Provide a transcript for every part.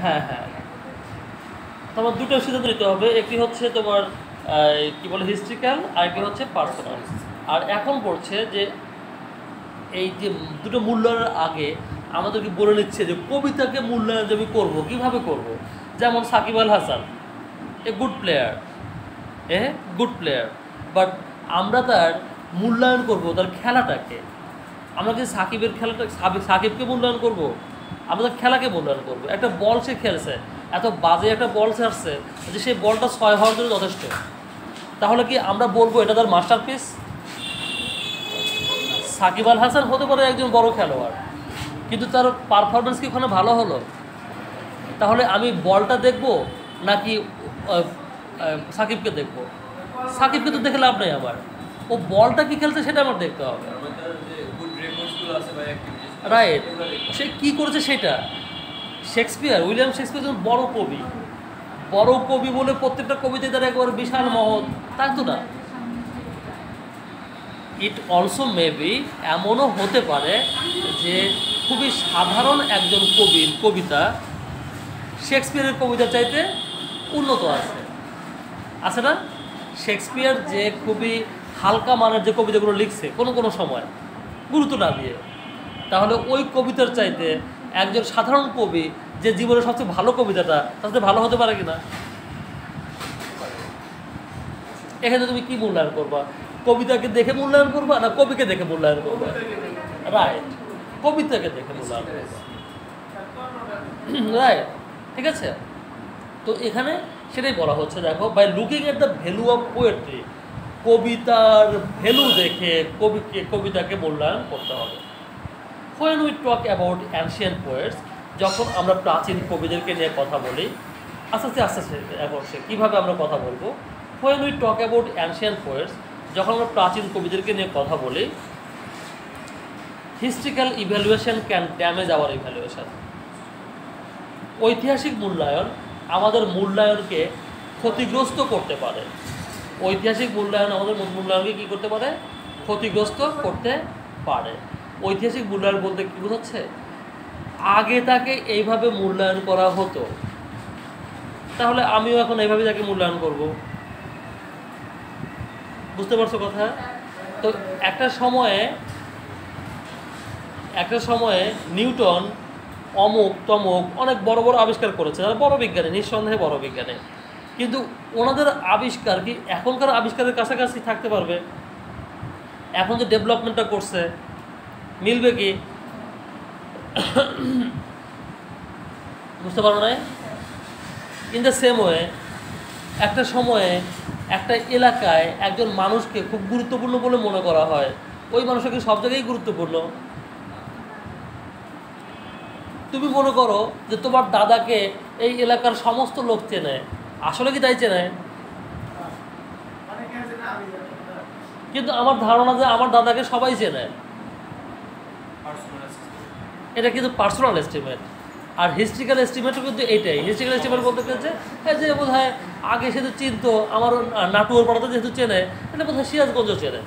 হ্যাঁ হ্যাঁ, তোমার দুটো সিদ্ধান্ত নিতে হবে, একটি হচ্ছে তোমার কি বলে হিস্ট্রিক্যাল, আর একটি হচ্ছে পার্সোনাল। আর এখন পড়ছে যে এই যে দুটো মূল্যায়নের আগে আমাদেরকে বলে নিচ্ছে যে কবিতাকে মূল্যায়ন যে আমি করবো, কীভাবে করব। যেমন Shakib Al Hasan a good player, good player, but আমরা তার মূল্যায়ন করব তার খেলাটাকে। আমরা কি সাকিবের খেলাটা সাকিবকে মূল্যায়ন করব? আমরা তার খেলাকে মূল্যায়ন করব। একটা বল সে খেলছে, এত বাজে একটা বল ছাড়ছে যে সেই বলটা 6 হওয়ার জন্য যথেষ্ট, তাহলে কি আমরা বলবো এটা তার মাস্টারপিস? সাকিব আল হাসান হতে পারে একজন বড় খেলোয়াড়, কিন্তু তার পারফরমেন্স কি ওখানে ভালো হলো? তাহলে আমি বলটা দেখব নাকি সাকিবকে দেখব? সাকিবকে তো দেখে লাভ নেই আমার, ও বলটা কি খেলছে সেটা আমার দেখতে হবে। রাইট, সে কী করেছে সেটা। উইলিয়াম শেক্সপিয়ার যখন বড় কবি, বড় কবি বলে প্রত্যেকটা কবিতায় তার একবার বিশাল মহৎ, তা তো না। ইট অলসো মেবি এমনও হতে পারে যে খুবই সাধারণ একজন কবির কবিতা শেক্সপিয়ারের কবিতা চাইতে উন্নত আছে না? শেক্সপিয়ার যে খুবই হালকা মানের যে কবিতাগুলো লিখছে কোনো সময় গুরুত্ব না দিয়ে, তাহলে ওই কবিতার চাইতে একজন সাধারণ কবি যে জীবনের সবচেয়ে ভালো কবিতাটা তাতে ভালো হতে পারে কিনা? এখানে তুমি কি মূল্যায়ন করবা? কবিতাকে দেখে মূল্যায়ন করবা না কবিকে দেখে মূল্যায়ন করবা? রাইট, কবিতাকে দেখে মূল্যায়ন করবা। রাইট, ঠিক আছে। তো এখানে সেটাই বলা হচ্ছে, দেখো, by looking at the value of poetry, কবিতার ভ্যালু দেখে কবিতাকে মূল্যায়ন করতে হবে। When we talk about ancient poets, যখন আমরা প্রাচীন কবিদেরকে নিয়ে কথা বলি, আস্তে আস্তে এখন কীভাবে আমরা কথা বলবো। When we talk about ancient poets, যখন আমরা প্রাচীন কবিদেরকে নিয়ে কথা বলি, historical evaluation can damage our evaluation. ঐতিহাসিক মূল্যায়ন আমাদের মূল্যায়নকে ক্ষতিগ্রস্ত করতে পারে। ঐতিহাসিক মূল্যায়ন আমাদের মূল্যায়নকে কী করতে পারে? ক্ষতিগ্রস্ত করতে পারে। ঐতিহাসিক মূল্যায়ন বলতে কী বোঝাচ্ছে? আগে তাকে এইভাবে মূল্যায়ন করা হতো, তাহলে আমিও এখন এইভাবে তাকে মূল্যায়ন করব। বুঝতে পারছো কথা? তো একটা সময়ে নিউটন অমুক তমুক অনেক বড় বড় আবিষ্কার করেছে, তারা বড় বিজ্ঞানী, নিঃসন্দেহে বড় বিজ্ঞানী, কিন্তু ওনাদের আবিষ্কার কি এখনকার আবিষ্কারের কাছাকাছি থাকতে পারবে? এখন যে ডেভেলপমেন্টটা করছে মিলবে কি? বুঝতে পারো না? ইন দ্য সেম ওয়ে, একটা সময়ে একটা এলাকায় একজন মানুষকে খুব গুরুত্বপূর্ণ বলে মনে করা হয়, ওই মানুষকে সব জায়গায় গুরুত্বপূর্ণ। তুমি মনে করো যে তোমার দাদাকে এই এলাকার সমস্ত লোক চেনে, আসলে কি তাই চেনে? কিন্তু আমার ধারণা যে আমার দাদাকে সবাই চেনে, এটা কিন্তু পার্সোনাল এস্টিমেট। আর হিস্ট্রিক্যাল এস্টিমেটও কিন্তু এইটাই। হিস্ট্রিক্যাল এস্টিমেট বলতে চাইছে যে বোধ হয় আগে সে তো চিনতো, আমার নাটুয়ার পাড়াতে যেহেতু চেনে, এটা বোধ হয় সিরাজগঞ্জ চেনে।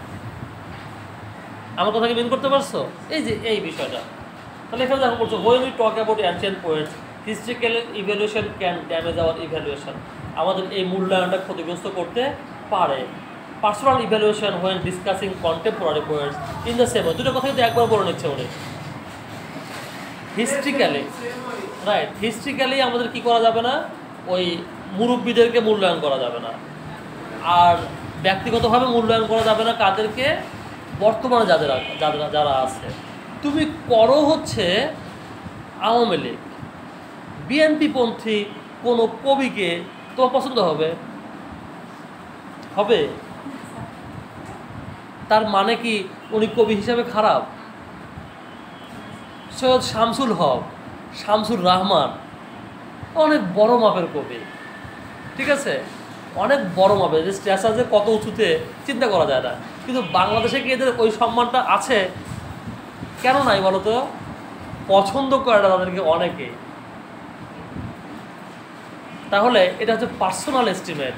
আমার কথাকে মিন করতে পারছো? এই যে এই বিষয়টা, তাহলে এখানে দেখো বলছো, when we talk about ancient poets, historical evaluation can damage our evaluation, আমাদের এই মূল্যায়নটা ক্ষতিগ্রস্ত করতে পারে। Personal evaluation when discussing contemporary poets in the same. দুটো কথা কিন্তু একবার বলে নিচ্ছে উনি। হিস্ট্রিক্যালি, রাইট, হিস্ট্রিক্যালি আমাদের কি করা যাবে না? ওই মুরব্বীদেরকে মূল্যায়ন করা যাবে না, আর ব্যক্তিগতভাবে মূল্যায়ন করা যাবে না কাদেরকে? বর্তমানে যারা আছে। তুমি করো হচ্ছে আওয়ামী লীগ, বিএনপিপন্থী কোনো কবিকে তোমার পছন্দ হবে? তার মানে কি উনি কবি হিসাবে খারাপ? সৈয়দ শামসুল হক, শামসুর রহমান অনেক বড় মাপের কবি, ঠিক আছে, অনেক বড় মাপের, যে স্ট্যাচার যে কত উঁচুতে চিন্তা করা যায় না। কিন্তু বাংলাদেশে কি এদের ওই সম্মানটা আছে? কেন নাই বলো তো? পছন্দ করে না তাদেরকে অনেকেই। তাহলে এটা হচ্ছে পার্সোনাল এস্টিমেট।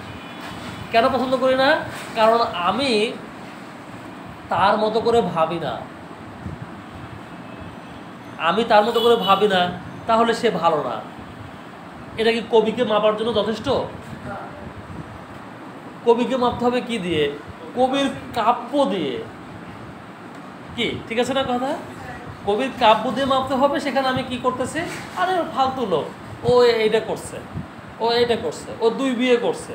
কেন পছন্দ করি না? কারণ আমি তার মতো করে ভাবি না। আমি তার মতো করে ভাবি না, তাহলে সে ভালো না। এটা কি কবিকে মাপার জন্য যথেষ্ট? কবিকে মাপতে হবে কি দিয়ে? কবির কাব্য দিয়ে। কি ঠিক আছে না কথা? কবির কাব্য দিয়ে মাপতে হবে। সেখানে আমি কি করতেছি? আরে ফালতু লোক, ও এইটা করছে, ও এইটা করছে, ও 2 বিয়ে করছে,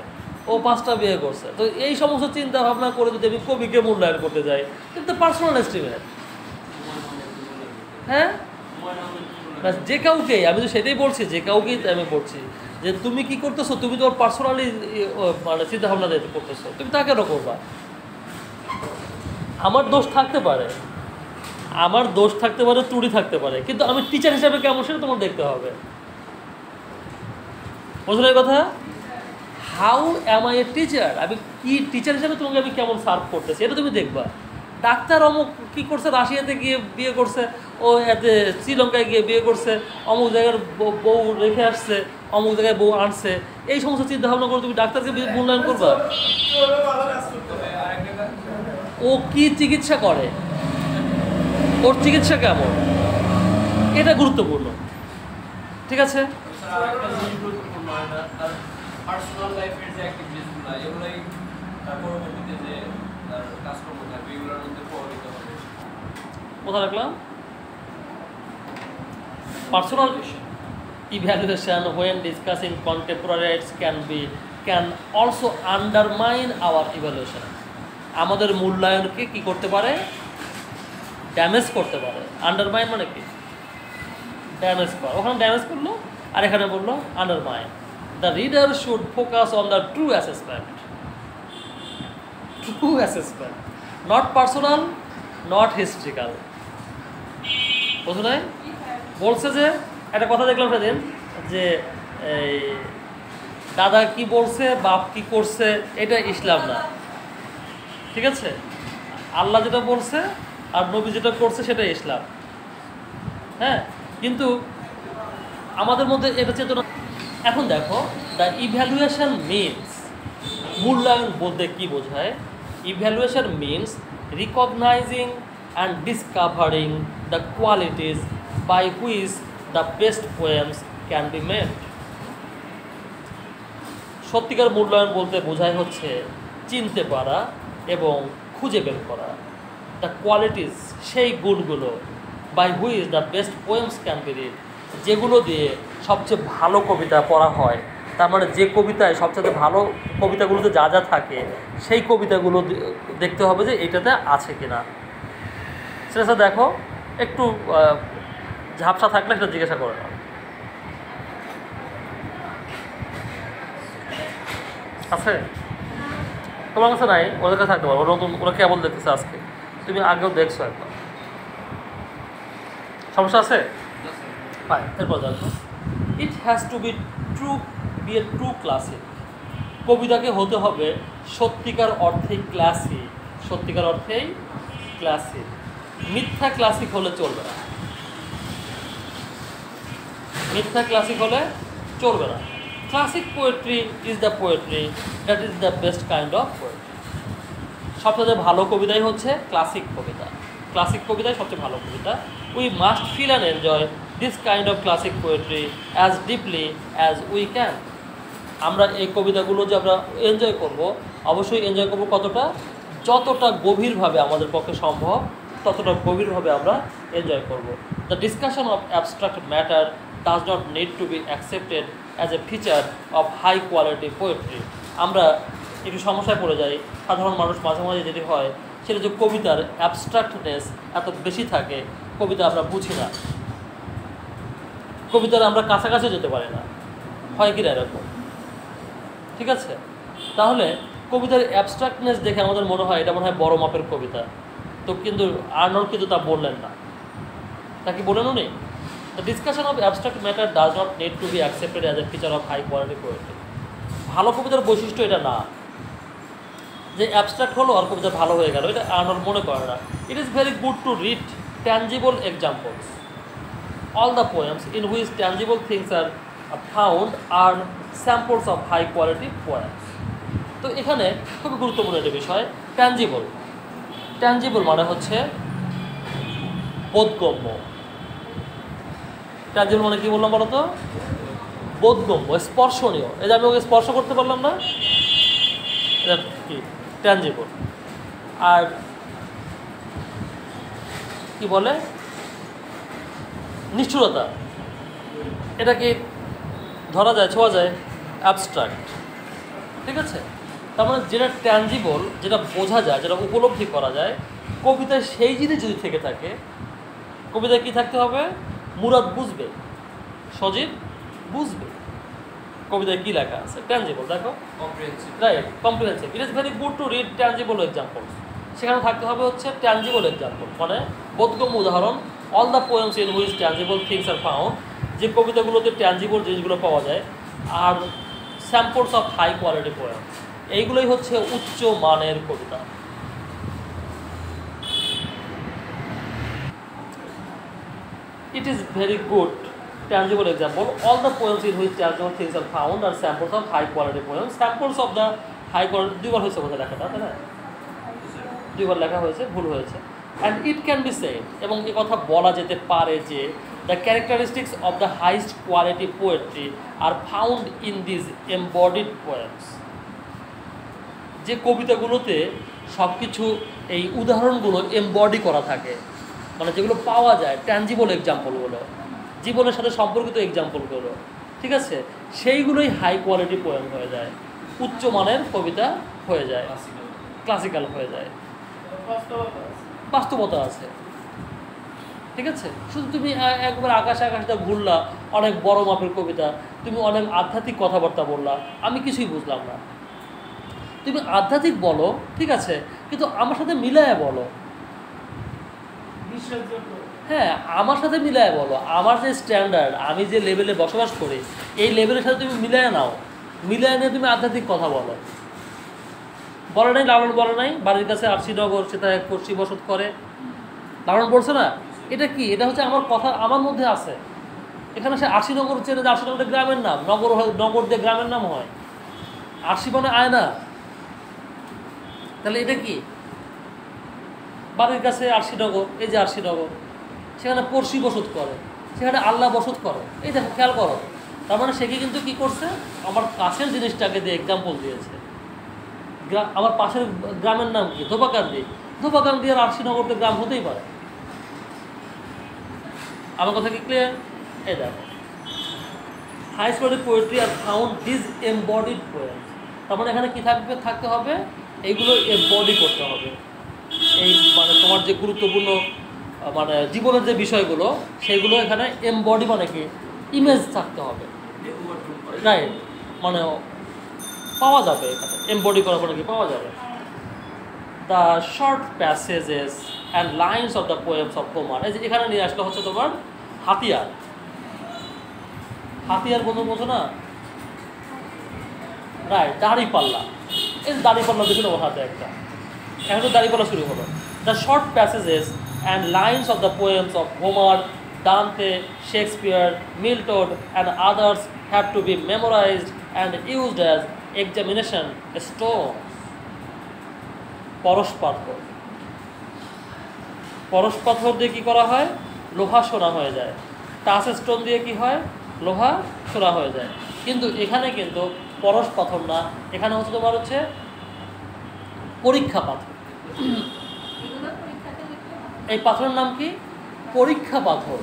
ও 5টা বিয়ে করছে। তো এই সমস্ত চিন্তা ভাবনা করে যদি আমি কবিকে মূল্যায়ন করতে যাই, কিন্তু পার্সোনাল এস্টিমেট। হ্যাঁ, যে কাউকে, আমি তো সেটাই বলছি, যে কাউকেই আমি বলছি যে তুমি কি করতেছো, তুমি তোমার পার্সোনালি মানে চিন্তা ভাবনা করতেছো, তুমি তা কেন করবা? আমার দোষ থাকতে পারে, আমার দোষ থাকতে পারে, ত্রুটি থাকতে পারে, কিন্তু আমি টিচার হিসাবে কেমন সেটা তোমার দেখতে হবে। বুঝলে এই কথা? How am I a teacher? আমি কি টিচার হিসাবে তোমাকে আমি কেমন সার্ভ করতেছি এটা তুমি দেখবা। ডাক্তার অমুক কী করছে, রাশিয়াতে গিয়ে বিয়ে করছে, ও এতে শ্রীলঙ্কায় গিয়ে বিয়ে করছে, অমুক জায়গার বউ রেখে আসছে, অমুক জায়গায় বউ আনছে, এই সমস্ত চিন্তা ভাবনা করে তুমি ডাক্তারকে মূল্যায়ন করবা? ও কি চিকিৎসা করে, ওর চিকিৎসা কেমন, এটা গুরুত্বপূর্ণ। ঠিক আছে? পার্সোনাল লাইফের যে অ্যাক্টিভিটিসগুলো এগুলাই পরবর্তীতে যে তার কাজকর্ম থাকবে এগুলোর মধ্যে প্রভাবিত হবে। কোথায় রাখলাম? Personal evaluation when discussing contemporary rights can also undermine our evaluation. আমাদের মূল্যায়নকে কি করতে পারে? ড্যামেজ করতে পারে। আন্ডারমাইন মানে কি? ড্যামেজ করা। ওখানে ড্যামেজ করলো, আর এখানে বললো undermine. The reader should focus on the true assessment. True assessment, not personal, not historical. বুঝো নাই? বলছে যে একটা কথা দেখলাম সেদিন, যে এই দাদা কি বলছে, বাপ কি করছে, এটা ইসলাম না। ঠিক আছে? আল্লাহ যেটা বলছে আর নবী যেটা করছে সেটা ইসলাম। হ্যাঁ, কিন্তু আমাদের মধ্যে এটা চেতনা। এখন দেখো, দ্য ইভ্যালুয়েশন মিনস, মূল্যায়ন বলতে কি বোঝায়? Evaluation means recognising and discovering the qualities by which the best poems can be made. সত্যিকার মূল্যায়ন বলতে বোঝায় হচ্ছে চিনতে পারা এবং খুঁজে বের করা দ্য কোয়ালিটিস, সেই গুণগুলো, by which the best poems can be read, যেগুলো দিয়ে সবচেয়ে ভালো কবিতা পড়া হয়। তার মানে যে কবিতায় সবচেয়ে ভালো, কবিতাগুলোতে যা যা থাকে সেই কবিতাগুলো দেখতে হবে যে এটাতে আছে কিনা। সেটা দেখো, একটু ঝাপসা থাকলে সেটা জিজ্ঞাসা করে না। আছে তোমার কাছে নাই, ওদের কাছে থাকতে পারো। ওরা নতুন, ওরা কেবল দেখতেছে আজকে, তুমি আগেও দেখছো একবার। সমস্যা আছে? ফাইন, এরপর দেখো, it has to be a true classic. কবিতাকে হতে হবে সত্যিকার অর্থেই ক্লাসিক, সত্যিকার অর্থেই ক্লাসিক। মিথ্যা ক্লাসিক হলে চলবে না, মিথ্যা ক্লাসিক হলে চলবে না। Classic poetry is the poetry that is the best kind of poetry. সবচেয়ে ভালো কবিতাই হচ্ছে ক্লাসিক কবিতা, ক্লাসিক কবিতাই সবচেয়ে ভালো কবিতা। We must feel and enjoy this kind of classic poetry as deeply as we can. আমরা এই কবিতাগুলো যে আমরা এনজয় করব, অবশ্যই এনজয় করব কতটা, যতটা গভীরভাবে আমাদের পক্ষে সম্ভব ততটা গভীরভাবে আমরা এনজয় করব। The discussion of abstract matter does not need to be accepted as a feature of high quality poetry. আমরা একটু সমস্যায় পড়ে যাই, সাধারণ মানুষ মাঝে মাঝে যেটি হয় সেটা যে কবিতার অ্যাবস্ট্রাক্টনেস এত বেশি থাকে, কবিতা আমরা বুঝি না, কবিতার আমরা কাছাকাছি যেতে পারি না, হয় কি না এরকম? ঠিক আছে, তাহলে কবিতার অ্যাবস্ট্রাক্টনেস দেখে আমাদের মনে হয় এটা মনে হয় বড় মাপের কবিতা। তো কিন্তু আর্নল্ড কিন্তু তা বললেন না, তা কি বলেন উনি? The discussion of abstract matter does not need to be accepted as a feature of high quality poetry. ভালো কবিতার বৈশিষ্ট্য এটা না যে অ্যাবস্ট্রাক্ট হলো আর কবিতা ভালো হয়ে গেল, এটা আর্নল্ড মনে করে না। It is very good to read tangible examples. All the poems in which tangible things are found are samples of high quality poems. তো এখানে খুবই গুরুত্বপূর্ণ একটা বিষয়, ট্যাঞ্জিবল। ট্যাঞ্জিবল মানে হচ্ছে বোধগম্য, ট্যাঞ্জিবল মানে কি বললাম বলো তো? বোধগম্য, স্পর্শনীয়। এই যে আমি ওকে স্পর্শ করতে পারলাম না, এটা কি ট্যাঞ্জিবল। আর কি বলে নিষ্ঠুরতা, এটা কি ধরা যায়, ছোঁয়া যায়, অ্যাবস্ট্রাক্ট। ঠিক আছে, তার মানে যেটা ট্যাঞ্জিবল, যেটা বোঝা যায়, যেটা উপলব্ধি করা যায়, কবিতায় সেই জিনিস যদি থেকে থাকে, কবিতায় কি থাকতে হবে? মুরাদ বুঝবে, সজীব বুঝবে কবিতায় কী লেখা আছে। ট্যাঞ্জিবল, দেখো, right, comprehensive. It is very good to read tangible examples. সেখানে থাকতে হবে হচ্ছে ট্যাঞ্জিবল এক্সাম্পল, মানে বোধগম্য উদাহরণ। All the poems in which tangible things are found, যে কবিতাগুলোতে ট্যাঞ্জিবল জিনিসগুলো পাওয়া যায়। Are samples of high quality poem, এইগুলোই হচ্ছে উচ্চ মানের কবিতা। It is very good tangible example. All the poems in which tangible things are found are samples of high quality poems. Samples of the high quality, দুইবার হয়েছে বোধহয় লেখাটা, তাই না? দুইবার লেখা হয়েছে, ভুল হয়েছে। And it can be said, এবং এই কথা বলা যেতে পারে যে the characteristics of the highest quality poetry are found in these embodied poems. যে কবিতাগুলোতে সব কিছু এই উদাহরণগুলো এমবডি করা থাকে, মানে যেগুলো পাওয়া যায়, ট্যাঞ্জিবল এক্সাম্পলগুলো, জীবনের সাথে সম্পর্কিত এক্সাম্পলগুলো, ঠিক আছে, সেইগুলোই হাই কোয়ালিটি পোয়েম হয়ে যায়, উচ্চ মানের কবিতা হয়ে যায়, ক্লাসিক্যাল হয়ে যায়, বাস্তবতা আছে। ঠিক আছে, শুধু তুমি একবার আকাশে আকাশটা ঘুরলা, অনেক বড় মাপের কবিতা, তুমি অনেক আধ্যাত্মিক কথাবার্তা বললা, আমি কিছুই বুঝলাম না। তুমি আধ্যাত্মিক বলো, ঠিক আছে, কিন্তু আমার সাথে মিলায় বলো। হ্যাঁ, আমার সাথে মিলায় বলো, আমার যে স্ট্যান্ডার্ড, আমি যে লেভেলে বসবাস করি, এই লেভেলের সাথে তুমি মিলায় নাও, মিলায় নিয়ে তুমি আধ্যাত্মিক কথা বলো। বলে নাই লালন, বলে নাই বাড়ির কাছে আরশিনগর, সেটা এক পড়শি বসত করে, লালন পড়ছে না? এটা কি? এটা হচ্ছে আমার কথা, আমার মধ্যে আছে। এখানে সে আরশিনগর চেনে, যে আরশিনগর গ্রামের নাম, নগর নগর দিয়ে গ্রামের নাম হয়, আরশি মানে আয়না। তাহলে এটা কি? বাড়ির কাছে আরশিনগর, এই যে আরশিনগর, সেখানে পড়শি বসত করে, সেখানে আল্লাহ বসত করে। এই দেখো, খেয়াল করো, তার মানে সে কিন্তু কী করছে? আমার কাছের জিনিসটাকে দিয়ে এক্সাম্পল দিয়েছে। আমার পাশের গ্রামের নাম কি? ধোপাকান্দি। ধোপাকান্দি আর আরশিনগর তো গ্রাম হতেই পারে। আমার কথা কি ক্লিয়ার? এই দেখো, high quality poetry are found this embodied poems. তার মানে এখানে কী থাকতে হবে? এইগুলো এমবডি করতে হবে। এই মানে তোমার যে গুরুত্বপূর্ণ মানে জীবনের যে বিষয়গুলো, সেইগুলো এখানে এমবডি, মানে কি ইমেজ থাকতে হবে, রাইট? মানে পাওয়া যাবে এখানে, এমবডি করার পরে কি পাওয়া যাবে? The short passages and lines of the poems of Homer. এই যে এখানে নিয়ে আসলে হচ্ছে তোমার হাতিয়ার। হাতিয়ার বোঝো না? রাইট, দাড়িপাল্লা। এই দাড়িপাল্লা দেখুন আমার হাতে একটা, এখন তো দাড়িপাল্লা শুরু হলো। The short passages and lines of the poems of Homer, Dante, Shakespeare, Milton and others have to be memorised and used as examination stone. পরশ পাথর, পরশ পাথর দিয়ে কী করা হয়? লোহা সোনা হয়ে যায়। টাচ স্টোন দিয়ে কি হয়? লোহা সোনা হয়ে যায়। কিন্তু এখানে কিন্তু পরশ পাথর না, এখানে হচ্ছে তোমার হচ্ছে পরীক্ষা পাথর। এই পাথরের নাম কি? পরীক্ষা পাথর।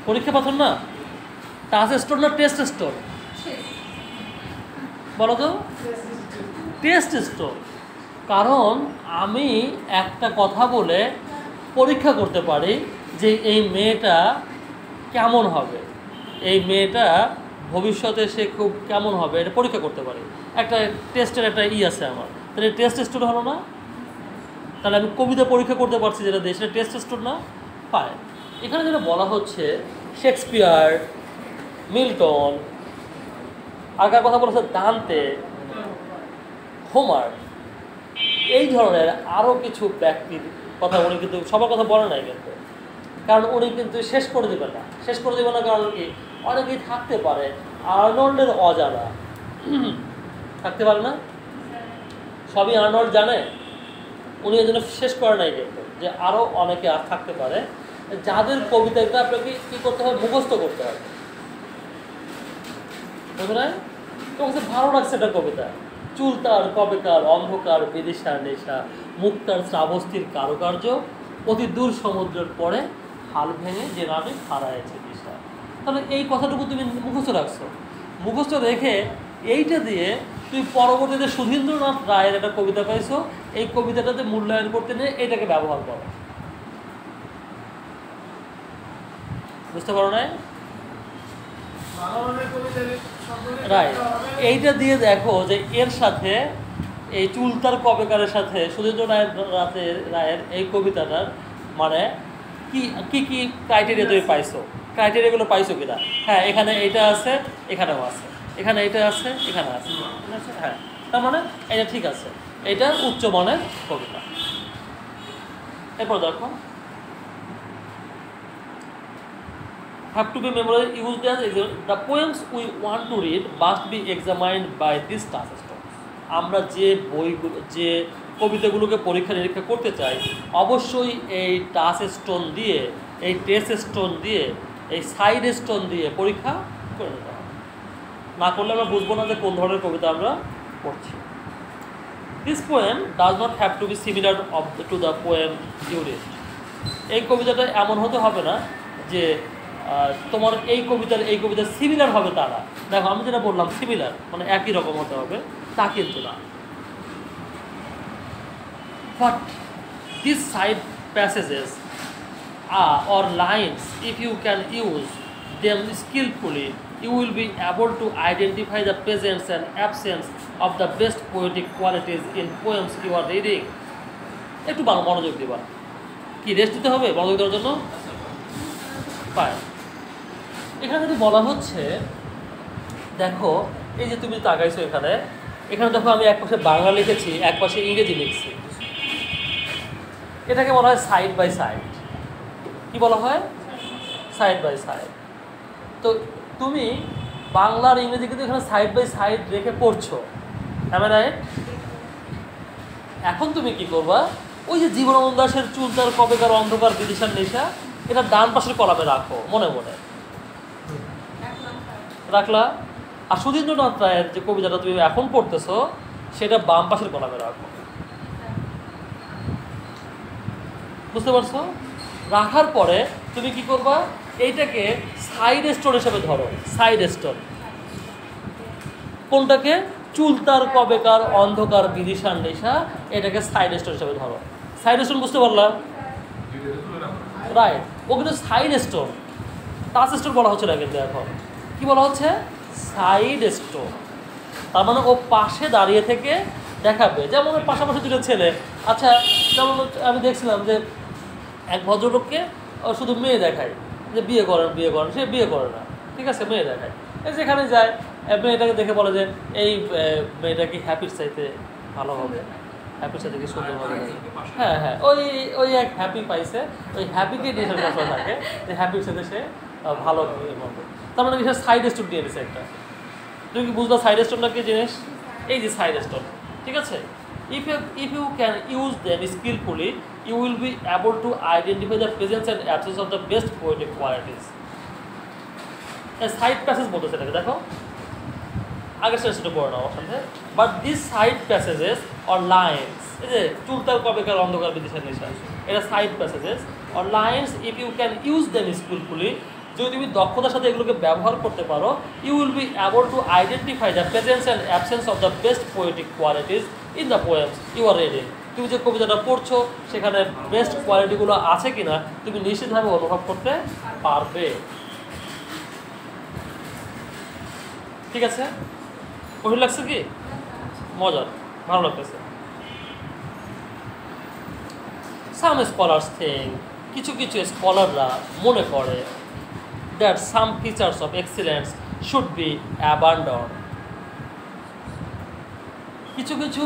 পরীক্ষা পাথর না? টাচ স্টোন না টেস্ট স্টোন? বলো তো। Test stone. কারণ আমি একটা কথা বলে পরীক্ষা করতে পারি যে এই মেয়েটা কেমন হবে, এই মেয়েটা ভবিষ্যতে সে খুব কেমন হবে, এটা পরীক্ষা করতে পারি। একটা টেস্টের একটা আছে আমার, তাহলে টেস্ট স্টোর হলো না? তাহলে আমি কবিতা পরীক্ষা করতে পারছি, যেটা দেয় সেটা টেস্ট স্টোর না? পায়। এখানে যেটা বলা হচ্ছে শেক্সপিয়ার, মিল্টন, আগের কথা বলা হচ্ছে দান্তে, হোমার, এই ধরনের আরও কিছু ব্যক্তির কথা উনি কিন্তু সবার কথা বলে নাই কিন্তু, কারণ উনি কিন্তু শেষ করে দেবেন না। শেষ করে দেবেন না কারণ কি? অনেকেই থাকতে পারে আর্নল্ডের অজানা, থাকতে পারে না, সবই আর্নল্ড জানে, উনি এই জন্য শেষ করে নাই কিন্তু, যে আরও অনেকে আর থাকতে পারে যাদের কবিতাটা আপনাকে কী করতে হবে, মুখস্থ করতে হবে, বুঝলেন না? তোমার কাছে ভালো লাগছে এটা কবিতা, চুল তার কবেকার অন্ধকার বিদিশা নেশা, মুখ তার শ্রাবস্তির কারুকার্য, অতি দূর সমুদ্রের পরে হাল ভেঙে যে নামে হারায়েছে দিশা। তাহলে এই কথাটুকু তুমি মুখস্থ রাখছো, মুখস্থ রেখে এইটা দিয়ে তুমি পরবর্তীতে সুধীন্দ্রনাথ রায়ের একটা কবিতা পাইছো, এই কবিতাটাতে মূল্যায়ন করতে নিয়ে এটাকে ব্যবহার করো। বুঝতে পারো না? রাইট, এইটা দিয়ে দেখো যে এর সাথে এই চুলতার কবেকারের সাথে সুধীন্দ্র রায়ের এই কবিতাটার মানে কি কি কি ক্রাইটেরিয়া তুমি পাইছো, ক্রাইটেরিয়াগুলো পাইছো কিনা? হ্যাঁ, এখানে এইটা আছে, এখানেও আছে, এখানে এইটা আছে, এখানে আছে, ঠিক আছে? হ্যাঁ, তার মানে এটা ঠিক আছে, এটা উচ্চমানের কবিতা। এরপর দেখো, have to be memorized used as the poems we want to read must be examined by this touchstone. আমরা যে বইগুলো, যে কবিতাগুলোকে পরীক্ষা নিরীক্ষা করতে চাই, অবশ্যই এই টাচ স্টোন দিয়ে, এই টেস্ট স্টোন দিয়ে, এই সাইড স্টোন দিয়ে পরীক্ষা করে নিতে হবে। না করলে আমরা বুঝবো না যে কোন ধরনের কবিতা আমরা পড়ছি। This poem does not have to be similar to the poem you read. এই কবিতাটা এমন হতে হবে না যে তোমার এই কবিতা সিমিলার হবে তা না। দেখো, আমি যেটা বললাম সিমিলার মানে একই রকম হতে হবে, তা কিন্তু না। But this side passages or lines, if you can use them skillfully, you will be able to identify the presence and absence of the best poetic qualities in poems you are reading. একটু মনোযোগ দিবা। কি rest দিতে হবে মনোযোগ দেওয়ার জন্য? পায়। এখানে যদি বলা হচ্ছে, দেখো এই যে তুমি তাকাইছো এখানে, এখানে দেখো আমি এক পাশে বাংলা লিখেছি, এক পাশে ইংরেজি লিখছি। এটাকে বলা হয় সাইড বাই সাইড। কি বলা হয়? Side by side. তো তুমি বাংলা আর ইংরেজি কিন্তু এখানে সাইড বাই সাইড রেখে পড়ছো, হ্যাঁ রাইট? এখন তুমি কি করবা, ওই যে জীবনানন্দ দাশের চুল তার কবেকার অন্ধকার বিদিশার নেশা, এটা ডান পাশের কলামে রাখো মনে মনে, রাখলা। আর সুধীন্দ্রনাথ রায়ের যে কবিতাটা তুমি এখন পড়তেছো সেটা বাম পাশের কলামে রাখো। বুঝতে পারছো? রাখার পরে তুমি কি করবা, এইটাকে সাইড স্টোন হিসেবে ধরো। সাইড স্টোন কোনটাকে? চুল তার কবেকার অন্ধকার বিদিশার নেশা, এটাকে সাইড স্টোন হিসেবে ধরো। সাইড স্টোন বুঝতে পারলাম? রাইট, ও কিন্তু সাইড স্টোন, টাচ স্টোন বলা হচ্ছে না কিন্তু এখন কি বলা হচ্ছে? Side stone. তার মানে ও পাশে দাঁড়িয়ে থেকে দেখাবে। যেমন পাশাপাশি দুটো ছেলে, আচ্ছা যেমন আমি দেখছিলাম যে এক ভদ্রলোককে শুধু মেয়ে দেখায় যে বিয়ে করেন, সে বিয়ে করে না, ঠিক আছে, মেয়ে দেখায়। যেখানে যায় মেয়েটাকে দেখে বলে যে এই মেয়েটা কি হ্যাপির চাইতে ভালো হবে, হ্যাপির সাথে কি সুন্দর হবে। হ্যাঁ হ্যাঁ, ওই এক হ্যাপি পাইছে, ওই হ্যাপিকে নিয়ে সে থাকে যে হ্যাপির সাথে সে ভালো হবে। তার মানে সে সাইড স্টোন দিয়ে দিচ্ছে একটা। তুমি কি বুঝলো সাইড স্টোনটা কি জিনিস? এই যে সাইড স্টোন, ঠিক আছে। If you can use them skillfully, you will be able to identify the presence and absence of the best poetic qualities. Side passage বলতেছে এটাকে, দেখো আগের সেটা পড়ে নাও সাথে। But this side passages or lines, এই যে চুলতার কবেকার অন্ধকার বিদিশার নেশা, এটা side passages or lines, if you can use them skilfully, যদি তুমি দক্ষতার সাথে এগুলোকে ব্যবহার করতে পারো, you will be able to identify the presence and absence of the best poetic qualities in the poems you are reading. তুমি যে কবিতাটা পড়ছো সেখানে বেস্ট কোয়ালিটিগুলো আছে কিনা তুমি নিশ্চিতভাবে অনুভব করতে পারবে। ঠিক আছে? কঠিন লাগছে কি? মজার, ভালো লাগতেছে। সাম স্কলার্স থিঙ্ক, কিছু কিছু স্কলাররা মনে করে that some features of excellence should be abandoned. কিছু কিছু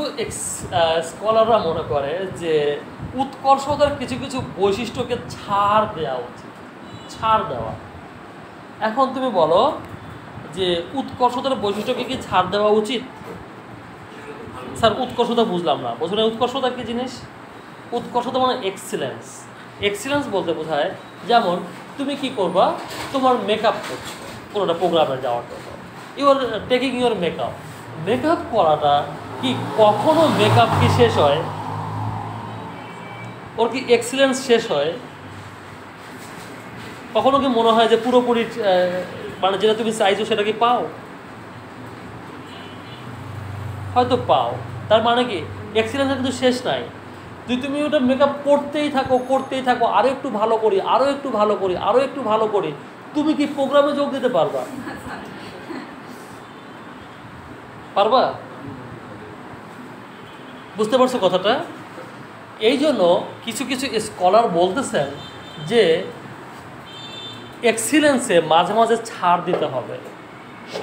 স্কলাররা মনে করে যে উৎকর্ষতার কিছু কিছু বৈশিষ্ট্যকে ছাড় দেওয়া উচিত। ছাড় দেওয়া, এখন তুমি বলো যে উৎকর্ষতার বৈশিষ্ট্যকে কি ছাড় দেওয়া উচিত? স্যার উৎকর্ষতা বুঝলাম না। বোঝো না উৎকর্ষতা কী জিনিস? উৎকর্ষতা মানে এক্সিলেন্স, এক্সিলেন্স বলতে বোঝায় যেমন তুমি কি করবা, তোমার মেকআপ করছো কোনোটা প্রোগ্রামে যাওয়ার জন্য, you are taking your makeup. Makeup করাটা কি কখনো মেকআপ কি শেষ হয়? ওর কি এক্সিলেন্স শেষ হয়? কখনো কি মনে হয় যে পুরোপুরি মানে যেটা তুমি চাইছো সেটা কি পাও? হয়তো পাও। তার মানে কি এক্সিলেন্সের কিন্তু শেষ নাই। তুমি ওটা মেকআপ করতেই থাকো, আরও একটু ভালো করি, আরও একটু ভালো করি, আরও একটু ভালো করি, তুমি কি প্রোগ্রামে যোগ দিতে পারবা? পারবা? বুঝতে পারছো কথাটা? এই জন্য কিছু কিছু স্কলার বলতেছেন যে এক্সিলেন্সে মাঝে মাঝে ছাড় দিতে হবে।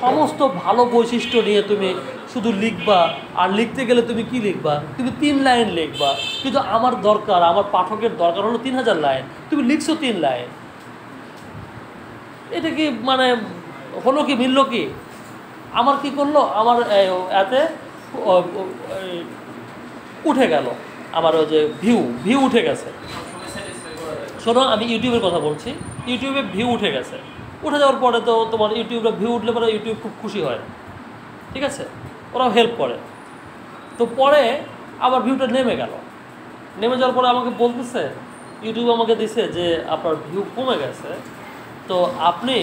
সমস্ত ভালো বৈশিষ্ট্য নিয়ে তুমি শুধু লিখবা, আর লিখতে গেলে তুমি কি লিখবা? তুমি 3 লাইন লিখবা, কিন্তু আমার দরকার, আমার পাঠকের দরকার হলো 3000 লাইন, তুমি লিখছো 3 লাইন। এটা কি মানে হলো কি, মিলল কি? আমার কি করলো, আমার এতে উঠে গেল, আমার ওই যে ভিউ উঠে গেছে। শোনো, আমি ইউটিউবের কথা বলছি, ইউটিউবে ভিউ উঠে গেছে। উঠে যাওয়ার পরে তো তোমার ইউটিউবে ভিউ উঠলে পরে ইউটিউব খুব খুশি হয়, ঠিক আছে, ওরাও হেল্প করে। তো পরে আবার ভিউটা নেমে গেল, নেমে যাওয়ার পরে আমাকে বলতেছে, ইউটিউব আমাকে দিছে যে আপনার ভিউ কমে গেছে, তো আপনি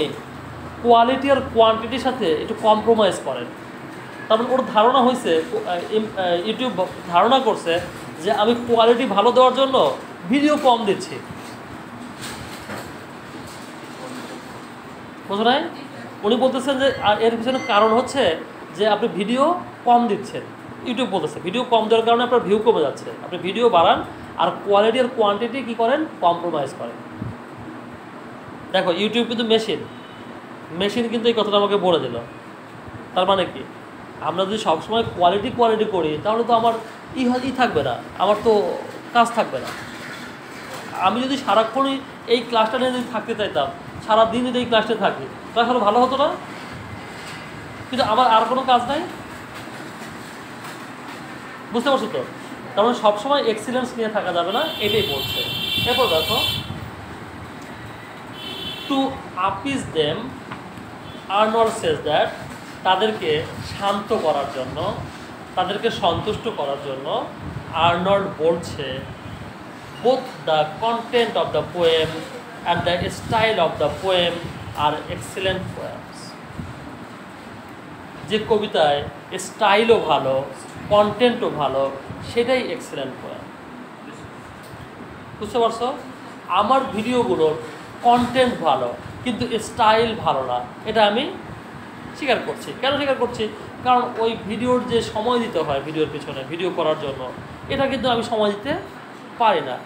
কোয়ালিটি আর কোয়ান্টিটির সাথে একটু কম্প্রোমাইজ করেন। তারপর ওর ধারণা হয়েছে, ইউটিউব ধারণা করছে যে আমি কোয়ালিটি ভালো দেওয়ার জন্য ভিডিও কম দিচ্ছি। বুঝো নাই? উনি বলতেছেন যে এর পিছনে কারণ হচ্ছে যে আপনি ভিডিও কম দিচ্ছেন। ইউটিউব বলতেছে ভিডিও কম দেওয়ার কারণে আপনার ভিউ কমে যাচ্ছে, আপনি ভিডিও বাড়ান আর কোয়ালিটি আর কোয়ান্টিটি কী করেন, কম্প্রোমাইজ করেন। দেখো ইউটিউব কিন্তু মেশিন কিন্তু এই কথাটা আমাকে বলে দিল। তার মানে কি, আমরা যদি সবসময় কোয়ালিটি করি তাহলে তো আমার থাকবে না, আমার তো কাজ থাকবে না। আমি যদি সারাক্ষণই এই ক্লাসটা নিয়ে যদি থাকতে চাইতাম, সারাদিন যদি এই ক্লাসটা থাকি, তাহলে ভালো হতো না? কিন্তু আমার আর কোনো কাজ নাই। বুঝতে পারছো তো? কারণ সবসময় এক্সিলেন্স নিয়ে থাকা যাবে না, এটাই বলছে। এরপর দেখো, to appease them, Arnold says that, তাদেরকে শান্ত করার জন্য, তাদেরকে সন্তুষ্ট করার জন্য আর্নল্ড বলছে both the content of the poem and the style of the poem are excellent poems. যে কবিতায় স্টাইলও ভালো, কন্টেন্টও ভালো, সেটাই এক্সেলেন্ট পোয়েম। বুঝতে পারছো? আমার ভিডিওগুলোর কন্টেন্ট ভালো কিন্তু স্টাইল ভালো না, এটা আমি স্বীকার করছি। কেন স্বীকার করছি? কারণ ওই ভিডিওর যে সময় দিতে হয় ভিডিওর পিছনে, ভিডিও করার জন্য, এটা কিন্তু আমি সময় দিতে পারি না।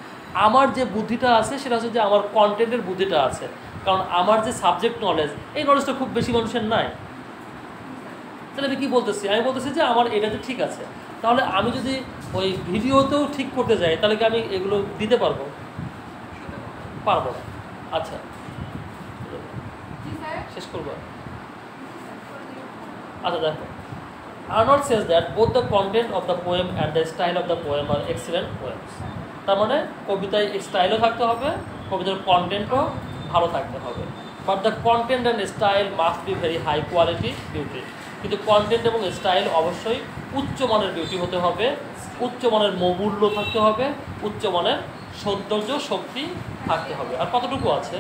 আমার যে বুদ্ধিটা আছে সেটা হচ্ছে যে আমার কন্টেন্টের বুদ্ধিটা আছে, কারণ আমার যে সাবজেক্ট নলেজ, এই নলেজটা খুব বেশি মানুষের নাই। তাহলে আমি কী বলতেছি? আমি বলতেছি যে আমার এটাতে ঠিক আছে। তাহলে আমি যদি ওই ভিডিওতেও ঠিক করতে যাই, তাহলে কি আমি এগুলো দিতে পারবো? পারবো না। আচ্ছা, শেষ করবো। আচ্ছা দেখো, Arnold says that both the content of the poem and the style of the poem are excellent poems. তার মানে কবিতায় স্টাইলও থাকতে হবে, কবিতার কন্টেন্টও ভালো থাকতে হবে। But the content and style must be very high quality beauty. কিন্তু কন্টেন্ট এবং স্টাইল অবশ্যই উচ্চমানের বিউটি হতে হবে, উচ্চমানের মূল্য থাকতে হবে, উচ্চমানের সৌন্দর্য শক্তি থাকতে হবে। আর কতটুকু আছে?